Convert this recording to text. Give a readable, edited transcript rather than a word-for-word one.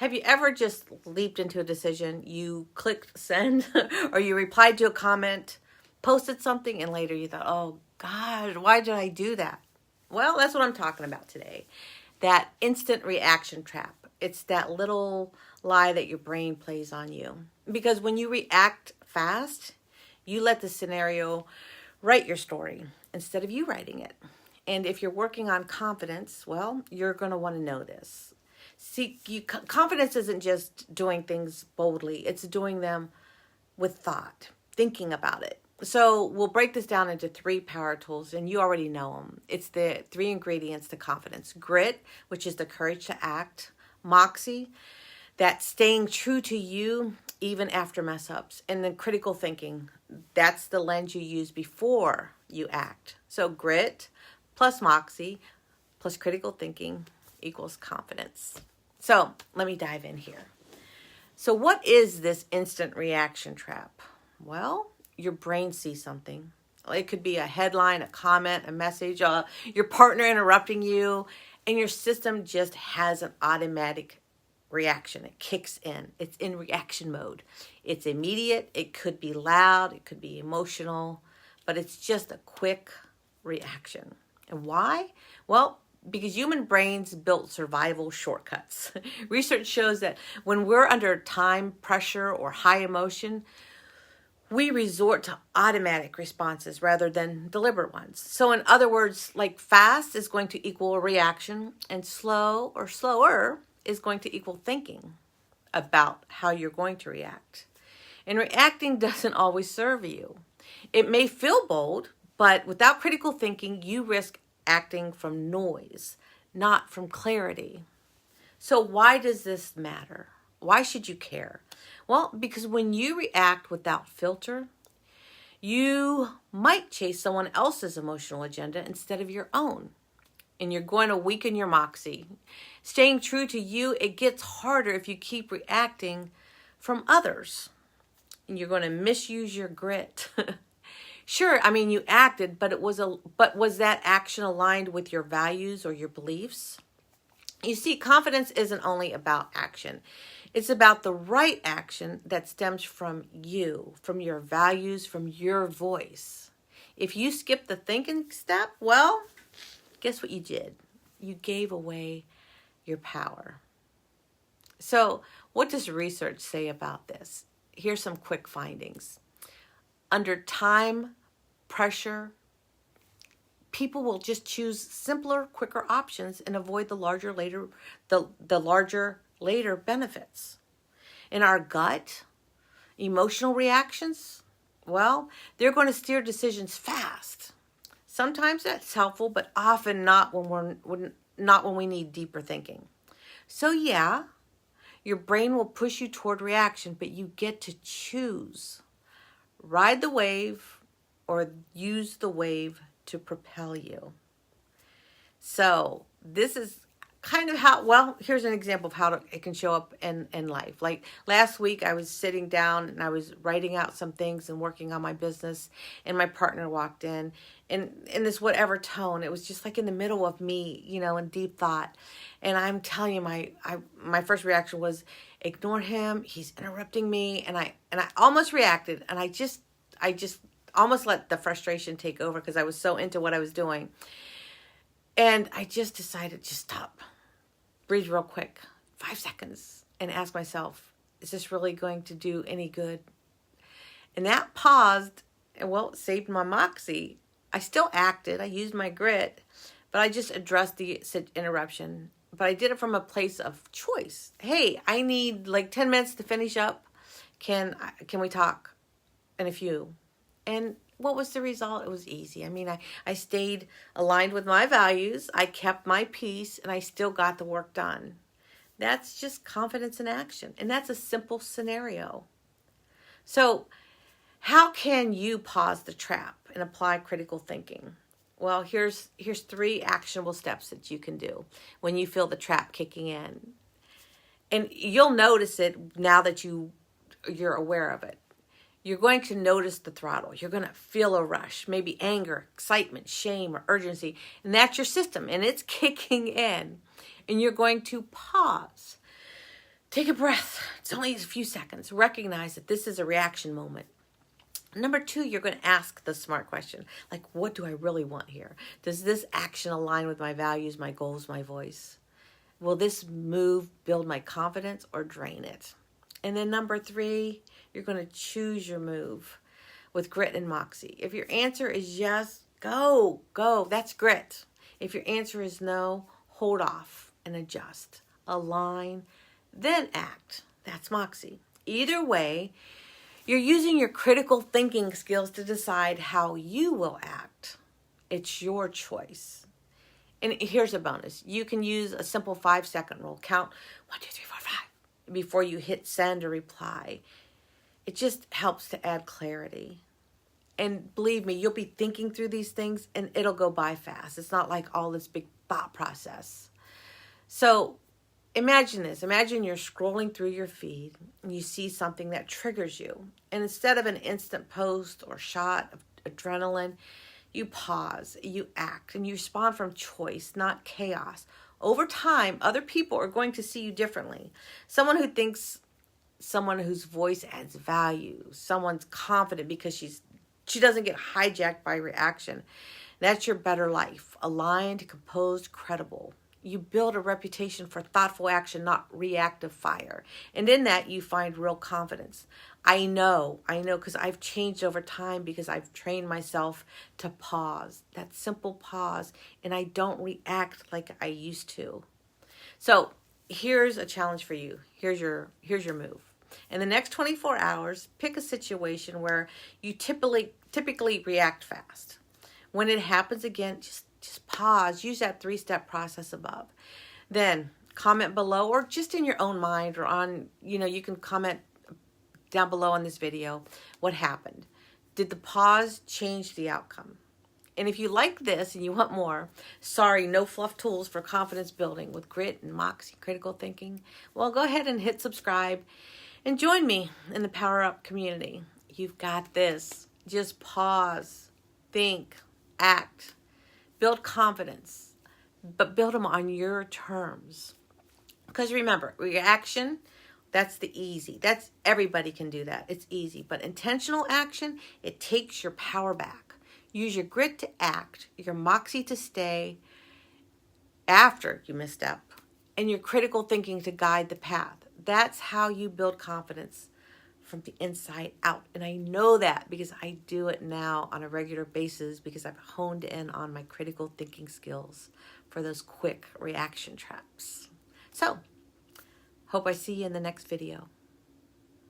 Have you ever just leaped into a decision? You clicked send or you replied to a comment, posted something, and later you thought, oh God, why did I do that? Well, that's what I'm talking about today. That instant reaction trap. It's that little lie that your brain plays on you. Because when you react fast, you let the scenario write your story instead of you writing it. And if you're working on confidence, well, you're going to want to know this. See, confidence isn't just doing things boldly. It's doing them with thought, thinking about it. So we'll break this down into 3 power tools, and you already know them. It's the 3 ingredients to confidence. Grit, which is the courage to act. Moxie, that staying true to you even after mess ups. And then critical thinking, that's the lens you use before you act. So grit plus moxie plus critical thinking equals confidence. So let me dive in here. So what is this instant reaction trap? Well, your brain sees something. It could be a headline, a comment, a message, your partner interrupting you, and your system just has an automatic reaction. It kicks in. It's in reaction mode. It's immediate. It could be loud. It could be emotional, but it's just a quick reaction. And why? Well, because human brains built survival shortcuts. Research shows that when we're under time pressure or high emotion, we resort to automatic responses rather than deliberate ones. So in other words, like fast is going to equal a reaction, and slow or slower is going to equal thinking about how you're going to react. And reacting doesn't always serve you. It may feel bold, but without critical thinking, you risk acting from noise, not from clarity. So why does this matter? Why should you care? Well, because when you react without filter, you might chase someone else's emotional agenda instead of your own. And you're going to weaken your moxie. Staying true to you, it gets harder if you keep reacting from others. And you're going to misuse your grit. Sure, I mean, you acted, but was that action aligned with your values or your beliefs? You see, confidence isn't only about action. It's about the right action that stems from you, from your values, from your voice. If you skip the thinking step, well, guess what you did? You gave away your power. So, what does research say about this? Here's some quick findings. Under time pressure, people will just choose simpler, quicker options and avoid the larger later benefits. In our gut, emotional reactions, well, they're going to steer decisions fast. Sometimes that's helpful, but often not when we need deeper thinking. So yeah, your brain will push you toward reaction, but you get to choose. Ride the wave or use the wave to propel you. So this is kind of how, well, here's an example of how it can show up in life. Like last week, I was sitting down and I was writing out some things and working on my business, and my partner walked in, and in this whatever tone, it was just like in the middle of me, in deep thought. And I'm telling you, my first reaction was ignore him. He's interrupting me, and I almost reacted, and I just almost let the frustration take over because I was so into what I was doing. And I just decided to stop, breathe real quick, 5 seconds, and ask myself, is this really going to do any good? And that paused, and well, it saved my moxie. I still acted, I used my grit, but I just addressed the interruption. But I did it from a place of choice. Hey, I need like 10 minutes to finish up. Can we talk in a few? And what was the result? It was easy. I mean, I stayed aligned with my values. I kept my peace, and I still got the work done. That's just confidence in action. And that's a simple scenario. So how can you pause the trap and apply critical thinking? Well, here's 3 actionable steps that you can do when you feel the trap kicking in. And you'll notice it now that you're aware of it. You're going to notice the throttle. You're going to feel a rush, maybe anger, excitement, shame, or urgency. And that's your system, and it's kicking in. And you're going to pause. Take a breath. It's only a few seconds. Recognize that this is a reaction moment. Number 2, you're going to ask the smart question. Like, what do I really want here? Does this action align with my values, my goals, my voice? Will this move build my confidence or drain it? And then number 3, you're going to choose your move with grit and moxie. If your answer is yes, go. That's grit. If your answer is no, hold off and adjust. Align, then act. That's moxie. Either way, you're using your critical thinking skills to decide how you will act. It's your choice. And here's a bonus. You can use a simple 5-second rule. Count 1, 2, 3, 4, 5 before you hit send or reply. It just helps to add clarity. And believe me, you'll be thinking through these things and it'll go by fast. It's not like all this big thought process. So imagine this. Imagine you're scrolling through your feed and you see something that triggers you. And instead of an instant post or shot of adrenaline, you pause, you act, and you respond from choice, not chaos. Over time, other people are going to see you differently. Someone who thinks, someone whose voice adds value, someone's confident because she doesn't get hijacked by reaction. That's your better life. Aligned, composed, credible. You build a reputation for thoughtful action, not reactive fire. And in that, you find real confidence. I know, because I've changed over time because I've trained myself to pause. That simple pause, and I don't react like I used to. So here's a challenge for you. Here's your move. In the next 24 hours, pick a situation where you typically react fast. When it happens again, just pause. Use that 3-step process above. Then comment below, or just in your own mind, or on, you can comment down below on this video what happened. Did the pause change the outcome? And if you like this and you want more, no fluff tools for confidence building with grit and moxie critical thinking, well, go ahead and hit subscribe and join me in the Power Up community. You've got this. Just pause, think, act, build confidence, but build them on your terms. Because remember, reaction, that's the easy. Everybody can do that. It's easy. But intentional action, it takes your power back. Use your grit to act, your moxie to stay after you misstep, and your critical thinking to guide the path. That's how you build confidence from the inside out. And I know that because I do it now on a regular basis because I've honed in on my critical thinking skills for those quick reaction traps. So, hope I see you in the next video.